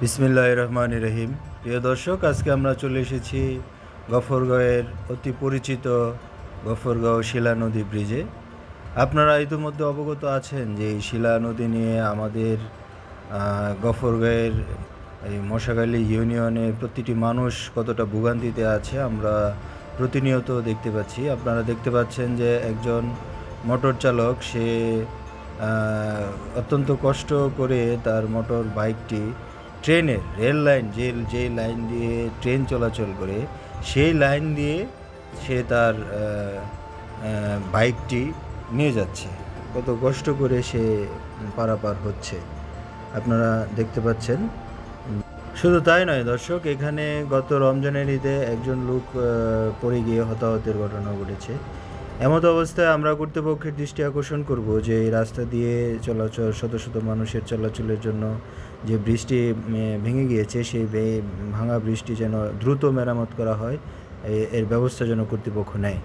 বিসমিল্লাহির রহমানির রহিম। প্রিয় দর্শক, আজকে আমরা চলে এসেছি গফরগাঁওয়ের অতি পরিচিত গফরগাঁও শিলা নদী ব্রিজে। আপনারা ইতিমধ্যে অবগত আছেন যে এই শিলা নদী নিয়ে আমাদের গফরগাঁওয়ের এই মশাখালী ইউনিয়নের প্রতিটি মানুষ কতটা ভোগান্তিতে আছে আমরা প্রতিনিয়ত দেখতে পাচ্ছি। আপনারা দেখতে পাচ্ছেন যে একজন মোটর চালক সে অত্যন্ত কষ্ট করে তার মোটর বাইকটি ট্রেনের রেল লাইন যে লাইন দিয়ে ট্রেন চলাচল করে সেই লাইন দিয়ে সে তার বাইকটি নিয়ে যাচ্ছে। কত কষ্ট করে সে পারাপার হচ্ছে আপনারা দেখতে পাচ্ছেন। শুধু তাই নয় দর্শক, এখানে গত রমজানের ঈদে একজন লোক পড়ে গিয়ে হতাহতের ঘটনা ঘটেছে। এমত অবস্থায় আমরা কর্তৃপক্ষের দৃষ্টি আকর্ষণ করব যে এই রাস্তা দিয়ে চলাচল শত শত মানুষের চলাচলের জন্য যে ব্রিজটি ভেঙে গিয়েছে সেই ভাঙা ব্রিজটি যেন দ্রুত মেরামত করা হয়, এর ব্যবস্থা যেন কর্তৃপক্ষ নেয়।